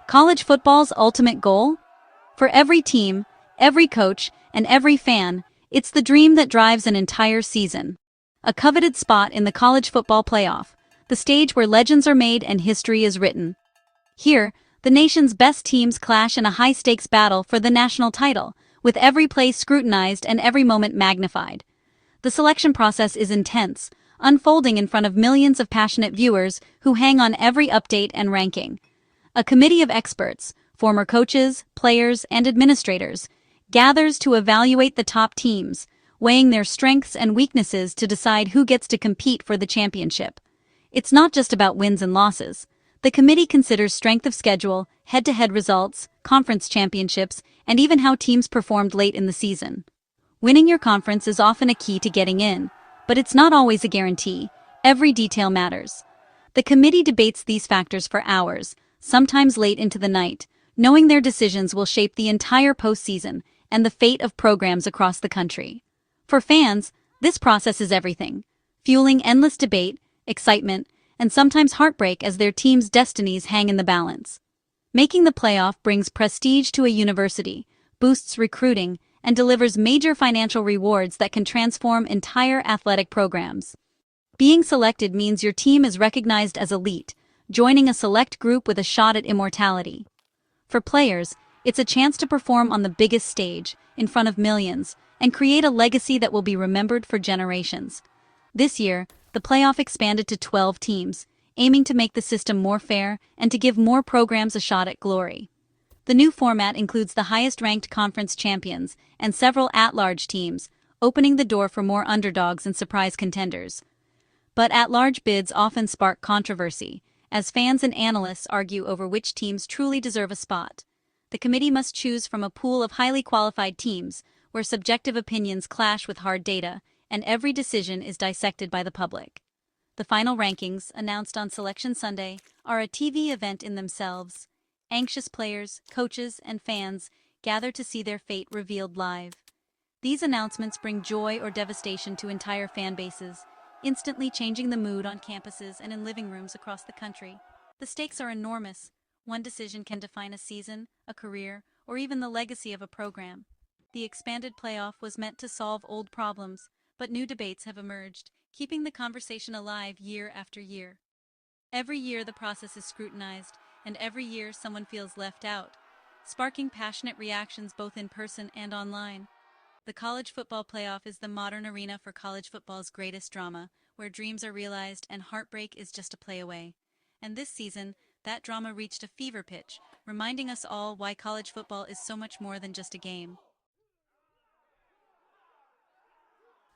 College football's ultimate goal? For every team, every coach, and every fan, it's the dream that drives an entire season. A coveted spot in the college football playoff, the stage where legends are made and history is written. Here, the nation's best teams clash in a high-stakes battle for the national title, with every play scrutinized and every moment magnified. The selection process is intense, unfolding in front of millions of passionate viewers who hang on every update and ranking. A committee of experts, former coaches, players, and administrators, gathers to evaluate the top teams, weighing their strengths and weaknesses to decide who gets to compete for the championship. It's not just about wins and losses. The committee considers strength of schedule, head-to-head results, conference championships, and even how teams performed late in the season. Winning your conference is often a key to getting in, but it's not always a guarantee. Every detail matters. The committee debates these factors for hours, sometimes late into the night, knowing their decisions will shape the entire postseason and the fate of programs across the country. For fans, this process is everything, fueling endless debate, excitement, and sometimes heartbreak as their team's destinies hang in the balance. Making the playoff brings prestige to a university, boosts recruiting, and delivers major financial rewards that can transform entire athletic programs. Being selected means your team is recognized as elite, joining a select group with a shot at immortality. For players, it's a chance to perform on the biggest stage, in front of millions, and create a legacy that will be remembered for generations. This year, the playoff expanded to 12 teams, aiming to make the system more fair and to give more programs a shot at glory. The new format includes the highest-ranked conference champions and several at-large teams, opening the door for more underdogs and surprise contenders. But at-large bids often spark controversy, as fans and analysts argue over which teams truly deserve a spot. The committee must choose from a pool of highly qualified teams, where subjective opinions clash with hard data, and every decision is dissected by the public. The final rankings, announced on Selection Sunday, are a TV event in themselves. Anxious players, coaches, and fans gather to see their fate revealed live. These announcements bring joy or devastation to entire fan bases, instantly changing the mood on campuses and in living rooms across the country. The stakes are enormous. One decision can define a season, a career, or even the legacy of a program. The expanded playoff was meant to solve old problems, but new debates have emerged, keeping the conversation alive year after year. Every year the process is scrutinized, and every year someone feels left out, sparking passionate reactions both in person and online. The college football playoff is the modern arena for college football's greatest drama, where dreams are realized and heartbreak is just a play away. And this season, that drama reached a fever pitch, reminding us all why college football is so much more than just a game.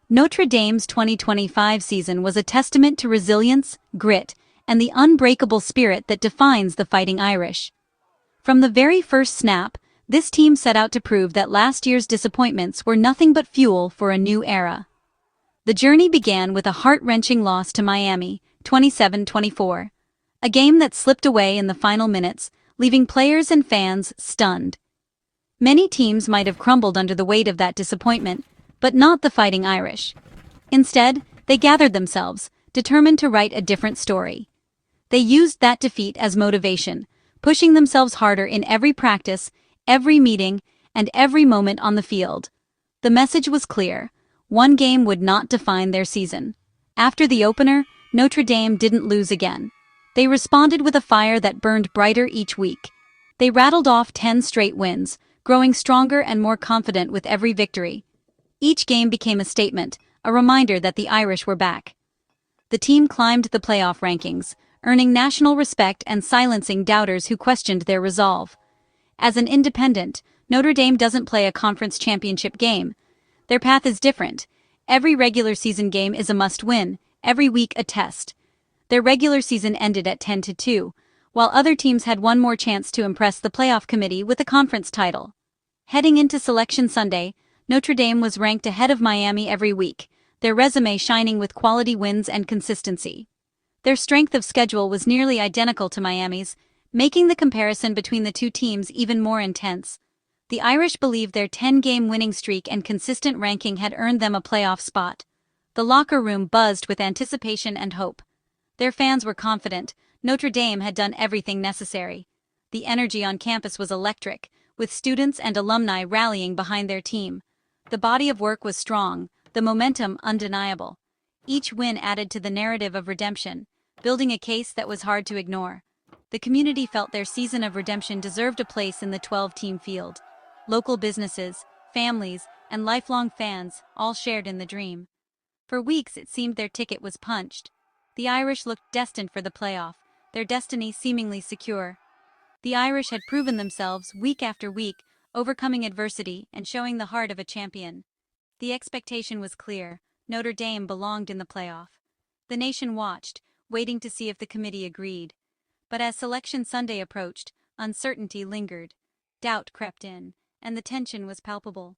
Notre Dame's 2025 season was a testament to resilience, grit, and the unbreakable spirit that defines the Fighting Irish. From the very first snap, this team set out to prove that last year's disappointments were nothing but fuel for a new era. The journey began with a heart-wrenching loss to Miami, 27-24, a game that slipped away in the final minutes, leaving players and fans stunned. Many teams might have crumbled under the weight of that disappointment, but not the Fighting Irish. Instead, they gathered themselves, determined to write a different story. They used that defeat as motivation, pushing themselves harder in every practice, every meeting, and every moment on the field. The message was clear: one game would not define their season. After the opener, Notre Dame didn't lose again. They responded with a fire that burned brighter each week. They rattled off 10 straight wins, growing stronger and more confident with every victory. Each game became a statement, a reminder that the Irish were back. The team climbed the playoff rankings, earning national respect and silencing doubters who questioned their resolve. As an independent, Notre Dame doesn't play a conference championship game. Their path is different. Every regular season game is a must-win, every week a test. Their regular season ended at 10-2, while other teams had one more chance to impress the playoff committee with a conference title. Heading into Selection Sunday, Notre Dame was ranked ahead of Miami every week, their resume shining with quality wins and consistency. Their strength of schedule was nearly identical to Miami's, making the comparison between the two teams even more intense. The Irish believed their 10-game winning streak and consistent ranking had earned them a playoff spot. The locker room buzzed with anticipation and hope. Their fans were confident. Notre Dame had done everything necessary. The energy on campus was electric, with students and alumni rallying behind their team. The body of work was strong, the momentum undeniable. Each win added to the narrative of redemption, building a case that was hard to ignore. The community felt their season of redemption deserved a place in the 12-team field. Local businesses, families, and lifelong fans all shared in the dream. For weeks it seemed their ticket was punched. The Irish looked destined for the playoff, their destiny seemingly secure. The Irish had proven themselves week after week, overcoming adversity and showing the heart of a champion. The expectation was clear: Notre Dame belonged in the playoff. The nation watched, waiting to see if the committee agreed. But as Selection Sunday approached, uncertainty lingered. Doubt crept in, and the tension was palpable.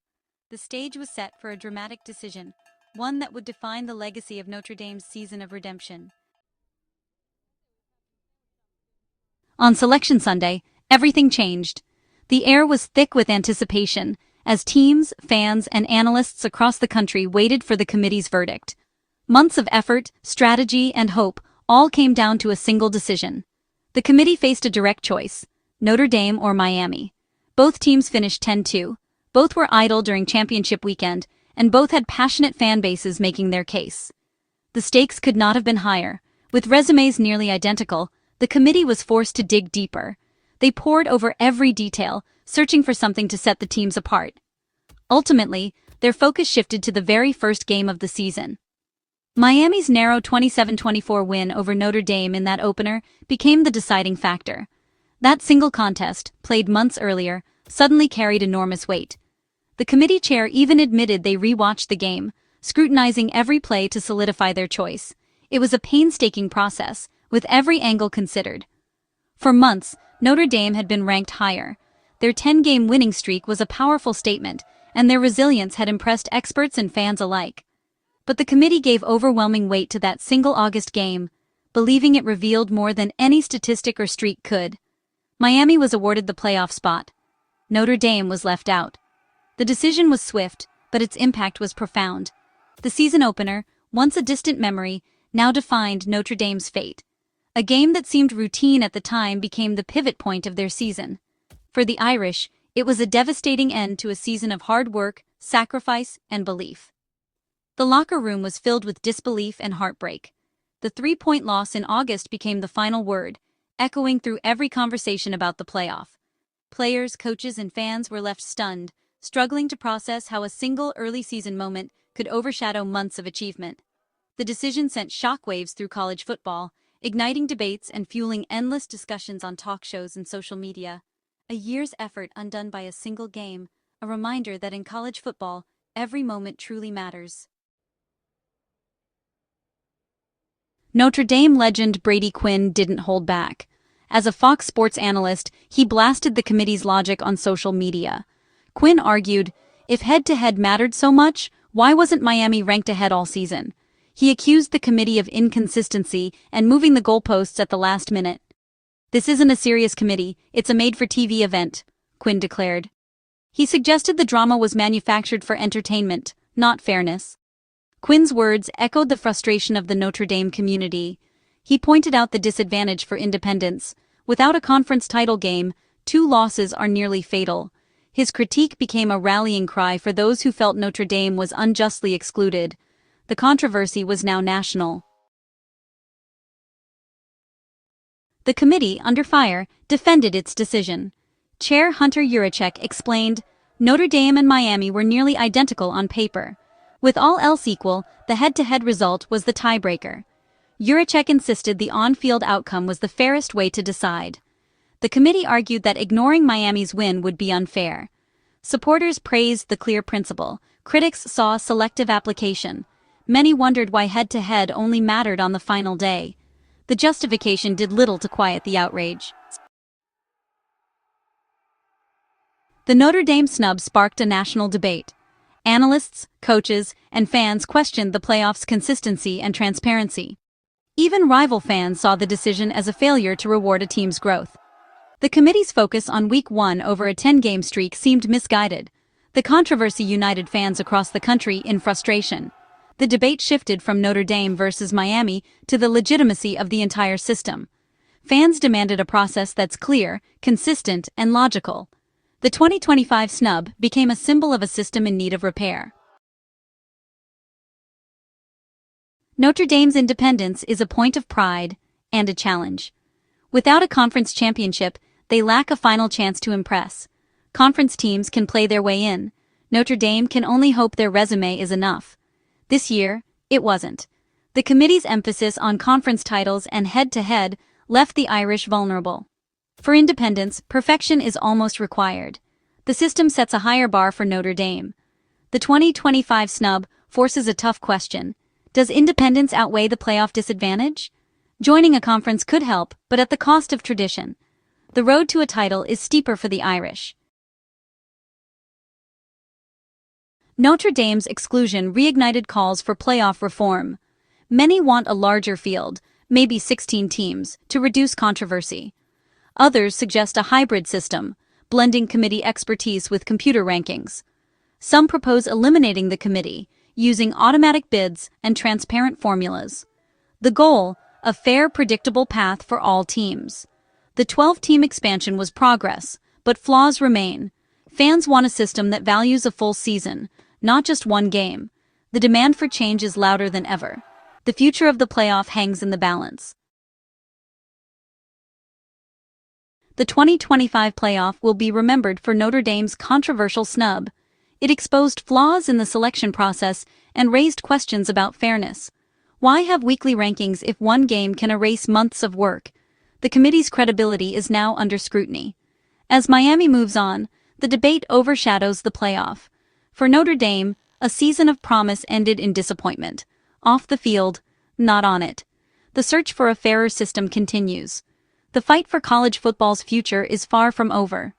The stage was set for a dramatic decision, one that would define the legacy of Notre Dame's season of redemption. On Selection Sunday, everything changed. The air was thick with anticipation, as teams, fans, and analysts across the country waited for the committee's verdict. Months of effort, strategy, and hope all came down to a single decision. The committee faced a direct choice: Notre Dame or Miami. Both teams finished 10-2. Both were idle during championship weekend, and both had passionate fan bases making their case. The stakes could not have been higher. With resumes nearly identical, the committee was forced to dig deeper. They pored over every detail, searching for something to set the teams apart. Ultimately, their focus shifted to the very first game of the season. Miami's narrow 27-24 win over Notre Dame in that opener became the deciding factor. That single contest, played months earlier, suddenly carried enormous weight. The committee chair even admitted they rewatched the game, scrutinizing every play to solidify their choice. It was a painstaking process, with every angle considered. For months, Notre Dame had been ranked higher. Their 10-game winning streak was a powerful statement, and their resilience had impressed experts and fans alike. But the committee gave overwhelming weight to that single August game, believing it revealed more than any statistic or streak could. Miami was awarded the playoff spot. Notre Dame was left out. The decision was swift, but its impact was profound. The season opener, once a distant memory, now defined Notre Dame's fate. A game that seemed routine at the time became the pivot point of their season. For the Irish, it was a devastating end to a season of hard work, sacrifice, and belief. The locker room was filled with disbelief and heartbreak. The 3-point loss in August became the final word, echoing through every conversation about the playoff. Players, coaches, and fans were left stunned, struggling to process how a single early-season moment could overshadow months of achievement. The decision sent shockwaves through college football, igniting debates and fueling endless discussions on talk shows and social media. A year's effort undone by a single game, a reminder that in college football, every moment truly matters. Notre Dame legend Brady Quinn didn't hold back. As a Fox Sports analyst, he blasted the committee's logic on social media. Quinn argued, if head-to-head mattered so much, why wasn't Miami ranked ahead all season? He accused the committee of inconsistency and moving the goalposts at the last minute. "This isn't a serious committee, it's a made-for-TV event," Quinn declared. He suggested the drama was manufactured for entertainment, not fairness. Quinn's words echoed the frustration of the Notre Dame community. He pointed out the disadvantage for independents. Without a conference title game, 2 losses are nearly fatal. His critique became a rallying cry for those who felt Notre Dame was unjustly excluded. The controversy was now national. The committee, under fire, defended its decision. Chair Hunter Yurachek explained, Notre Dame and Miami were nearly identical on paper. With all else equal, the head-to-head result was the tiebreaker. Yurachek insisted the on-field outcome was the fairest way to decide. The committee argued that ignoring Miami's win would be unfair. Supporters praised the clear principle. Critics saw selective application. Many wondered why head-to-head only mattered on the final day. The justification did little to quiet the outrage. The Notre Dame snub sparked a national debate. Analysts, coaches, and fans questioned the playoffs' consistency and transparency. Even rival fans saw the decision as a failure to reward a team's growth. The committee's focus on Week 1 over a 10-game streak seemed misguided. The controversy united fans across the country in frustration. The debate shifted from Notre Dame versus Miami to the legitimacy of the entire system. Fans demanded a process that's clear, consistent, and logical. The 2025 snub became a symbol of a system in need of repair. Notre Dame's independence is a point of pride and a challenge. Without a conference championship, they lack a final chance to impress. Conference teams can play their way in. Notre Dame can only hope their resume is enough. This year, it wasn't. The committee's emphasis on conference titles and head-to-head left the Irish vulnerable. For independence, perfection is almost required. The system sets a higher bar for Notre Dame. The 2025 snub forces a tough question. Does independence outweigh the playoff disadvantage? Joining a conference could help, but at the cost of tradition. The road to a title is steeper for the Irish. Notre Dame's exclusion reignited calls for playoff reform. Many want a larger field, maybe 16 teams, to reduce controversy. Others suggest a hybrid system, blending committee expertise with computer rankings. Some propose eliminating the committee, using automatic bids and transparent formulas. The goal, a fair, predictable path for all teams. The 12-team expansion was progress, but flaws remain. Fans want a system that values a full season, not just one game. The demand for change is louder than ever. The future of the playoff hangs in the balance. The 2025 playoff will be remembered for Notre Dame's controversial snub. It exposed flaws in the selection process and raised questions about fairness. Why have weekly rankings if one game can erase months of work? The committee's credibility is now under scrutiny. As Miami moves on, the debate overshadows the playoff. For Notre Dame, a season of promise ended in disappointment. Off the field, not on it. The search for a fairer system continues. The fight for college football's future is far from over.